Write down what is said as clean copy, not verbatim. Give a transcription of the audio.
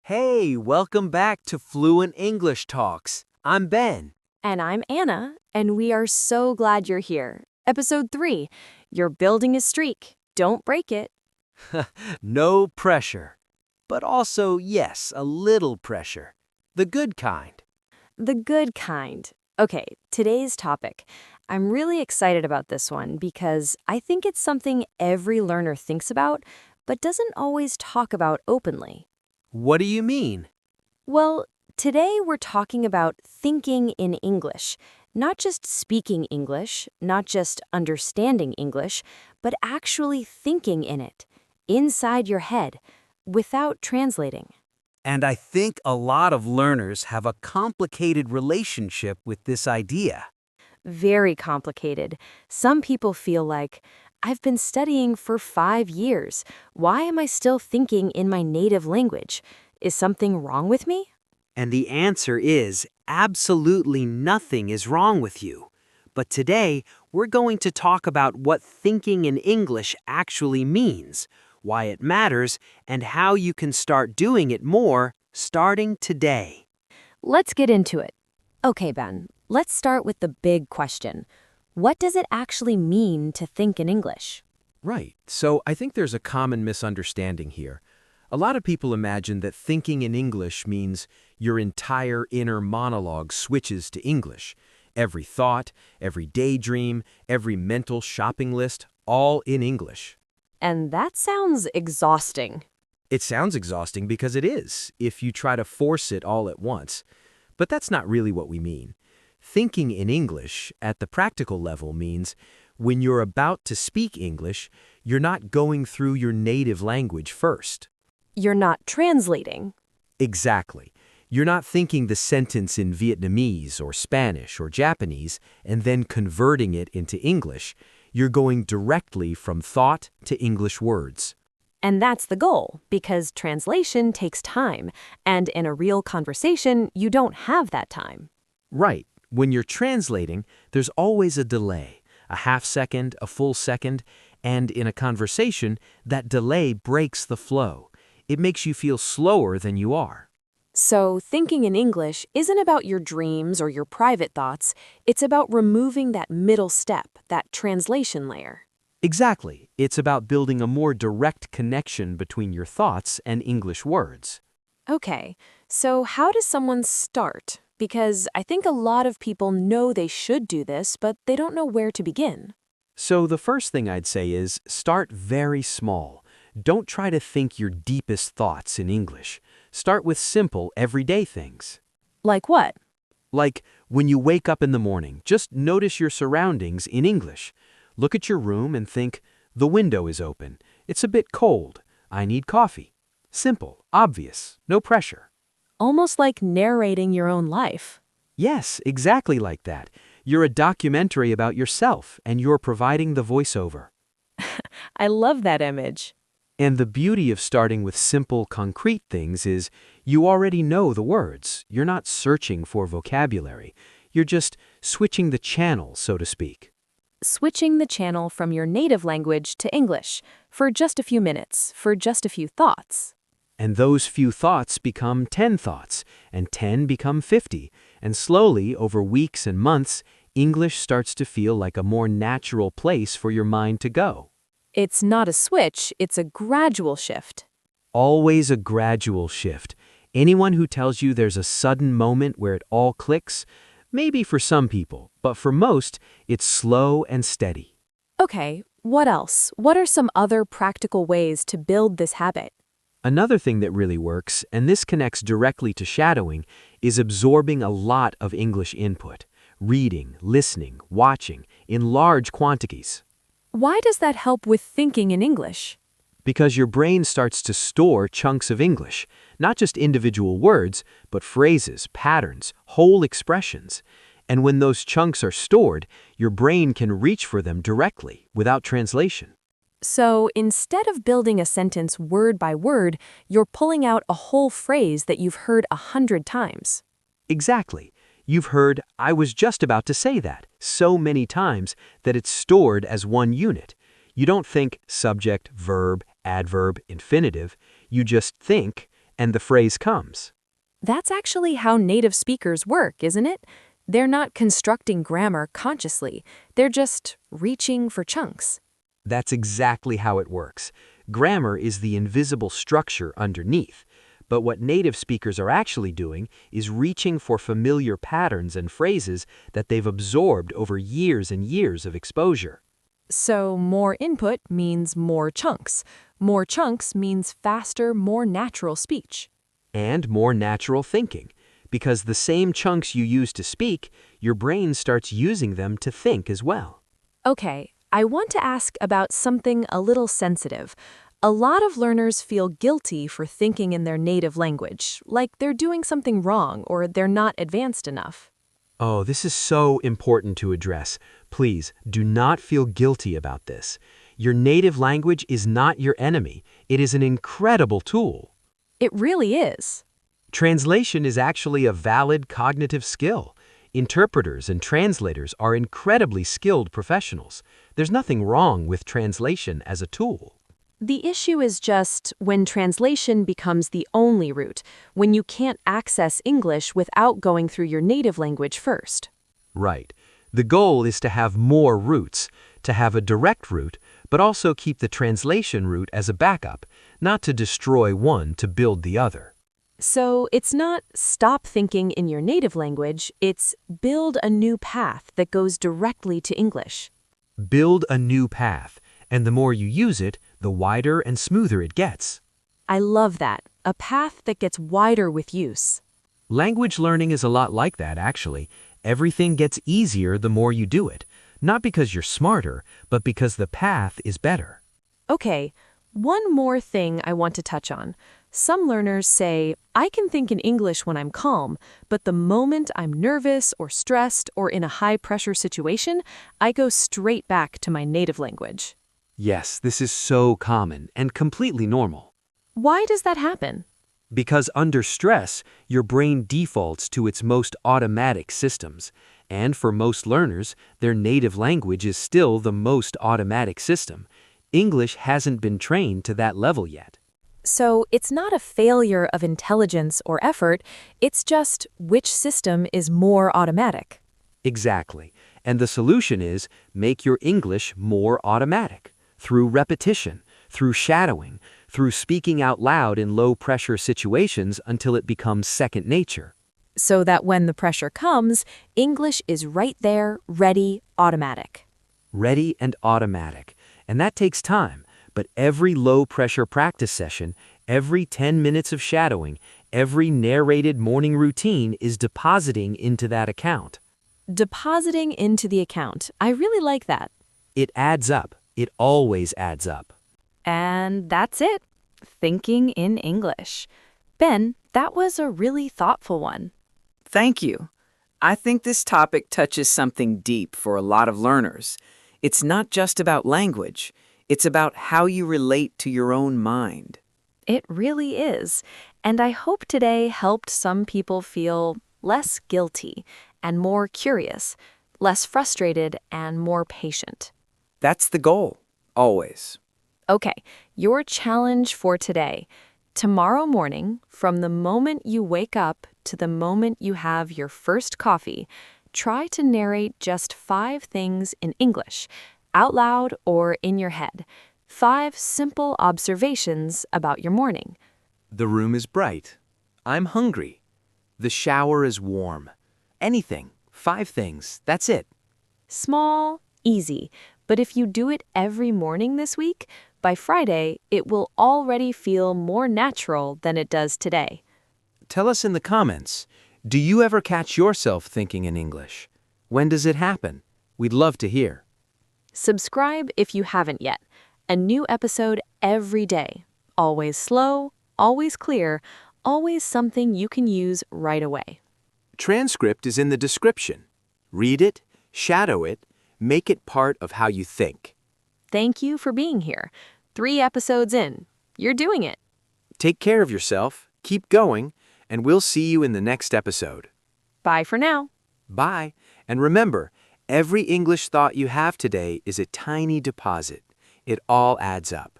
Hey, welcome back to Fluent English Talks. I'm Ben. And I'm Anna, and we are so glad you're here. Episode 3, You're Building a Streak. Don't break it. No pressure. But also, yes, a little pressure. The good kind. The good kind. Okay, today's topic. I'm really excited about this one because I think it's something every learner thinks about, but doesn't always talk about openly. What do you mean? Well, today we're talking about thinking in English. Not just speaking English, not just understanding English, but actually thinking in it, inside your head, without translating. And I think a lot of learners have a complicated relationship with this idea. Very complicated. Some people feel like, I've been studying for 5 years. Why am I still thinking in my native language? Is something wrong with me? And the answer is absolutely nothing is wrong with you. But today, we're going to talk about what thinking in English actually means, why it matters, and how you can start doing it more starting today. Let's get into it. Okay, Ben, let's start with the big question. What does it actually mean to think in English? Right. So I think there's a common misunderstanding here. A lot of people imagine that thinking in English means your entire inner monologue switches to English. Every thought, every daydream, every mental shopping list, all in English. And that sounds exhausting. It sounds exhausting because it is, if you try to force it all at once. But that's not really what we mean. Thinking in English, at the practical level, means when you're about to speak English, you're not going through your native language first. You're not translating. Exactly. You're not thinking the sentence in Vietnamese or Spanish or Japanese and then converting it into English. You're going directly from thought to English words. And that's the goal, because translation takes time, and in a real conversation, you don't have that time. Right. When you're translating, there's always a delay, a half second, a full second, and in a conversation, that delay breaks the flow. It makes you feel slower than you are. So thinking in English isn't about your dreams or your private thoughts. It's about removing that middle step, that translation layer. Exactly. It's about building a more direct connection between your thoughts and English words. Okay, so how does someone start? Because I think a lot of people know they should do this, but they don't know where to begin. So the first thing I'd say is start very small. Don't try to think your deepest thoughts in English. Start with simple, everyday things. Like what? Like, when you wake up in the morning, just notice your surroundings in English. Look at your room and think, the window is open. It's a bit cold. I need coffee. Simple, obvious, no pressure. Almost like narrating your own life. Yes, exactly like that. You're a documentary about yourself, and you're providing the voiceover. I love that image. And the beauty of starting with simple, concrete things is you already know the words. You're not searching for vocabulary. You're just switching the channel, so to speak. Switching the channel from your native language to English for just a few minutes, for just a few thoughts. And those few thoughts become 10 thoughts, and 10 become 50. And slowly, over weeks and months, English starts to feel like a more natural place for your mind to go. It's not a switch, it's a gradual shift. Always a gradual shift. Anyone who tells you there's a sudden moment where it all clicks, maybe for some people, but for most, it's slow and steady. Okay, what else? What are some other practical ways to build this habit? Another thing that really works, and this connects directly to shadowing, is absorbing a lot of English input. Reading, listening, watching, in large quantities. Why does that help with thinking in English? Because your brain starts to store chunks of English, not just individual words, but phrases, patterns, whole expressions. And when those chunks are stored, your brain can reach for them directly, without translation. So instead of building a sentence word by word, you're pulling out a whole phrase that you've heard 100 times. Exactly. You've heard, "I was just about to say that," so many times that it's stored as one unit. You don't think subject, verb, adverb, infinitive. You just think, and the phrase comes. That's actually how native speakers work, isn't it? They're not constructing grammar consciously. They're just reaching for chunks. That's exactly how it works. Grammar is the invisible structure underneath. But what native speakers are actually doing is reaching for familiar patterns and phrases that they've absorbed over years and years of exposure. So more input means more chunks. More chunks means faster, more natural speech. And more natural thinking. Because the same chunks you use to speak, your brain starts using them to think as well. Okay, I want to ask about something a little sensitive. A lot of learners feel guilty for thinking in their native language, like they're doing something wrong or they're not advanced enough. Oh, this is so important to address. Please, do not feel guilty about this. Your native language is not your enemy. It is an incredible tool. It really is. Translation is actually a valid cognitive skill. Interpreters and translators are incredibly skilled professionals. There's nothing wrong with translation as a tool. The issue is just when translation becomes the only route, when you can't access English without going through your native language first. Right. The goal is to have more routes, to have a direct route, but also keep the translation route as a backup, not to destroy one to build the other. So it's not stop thinking in your native language, it's build a new path that goes directly to English. Build a new path, and the more you use it, the wider and smoother it gets. I love that, a path that gets wider with use. Language learning is a lot like that, actually. Everything gets easier the more you do it, not because you're smarter, but because the path is better. Okay, one more thing I want to touch on. Some learners say, I can think in English when I'm calm, but the moment I'm nervous or stressed or in a high-pressure situation, I go straight back to my native language. Yes, this is so common and completely normal. Why does that happen? Because under stress, your brain defaults to its most automatic systems. And for most learners, their native language is still the most automatic system. English hasn't been trained to that level yet. So it's not a failure of intelligence or effort, it's just which system is more automatic. Exactly. And the solution is make your English more automatic. Through repetition, through shadowing, through speaking out loud in low-pressure situations until it becomes second nature. So that when the pressure comes, English is right there, ready, automatic. Ready and automatic. And that takes time, but every low-pressure practice session, every 10 minutes of shadowing, every narrated morning routine is depositing into that account. Depositing into the account. I really like that. It adds up. It always adds up. And that's it. Thinking in English. Ben, that was a really thoughtful one. Thank you. I think this topic touches something deep for a lot of learners. It's not just about language. It's about how you relate to your own mind. It really is. And I hope today helped some people feel less guilty and more curious, less frustrated and more patient. That's the goal, always. Okay, your challenge for today. Tomorrow morning, from the moment you wake up to the moment you have your first coffee, try to narrate just 5 things in English, out loud or in your head. 5 simple observations about your morning. The room is bright. I'm hungry. The shower is warm. Anything. 5 things. That's it. Small, easy. But if you do it every morning this week, by Friday, it will already feel more natural than it does today. Tell us in the comments, do you ever catch yourself thinking in English? When does it happen? We'd love to hear. Subscribe if you haven't yet. A new episode every day. Always slow, always clear, always something you can use right away. Transcript is in the description. Read it, shadow it, make it part of how you think. Thank you for being here. 3 episodes in. You're doing it. Take care of yourself, keep going, and we'll see you in the next episode. Bye for now. Bye, and remember, every English thought you have today is a tiny deposit. It all adds up.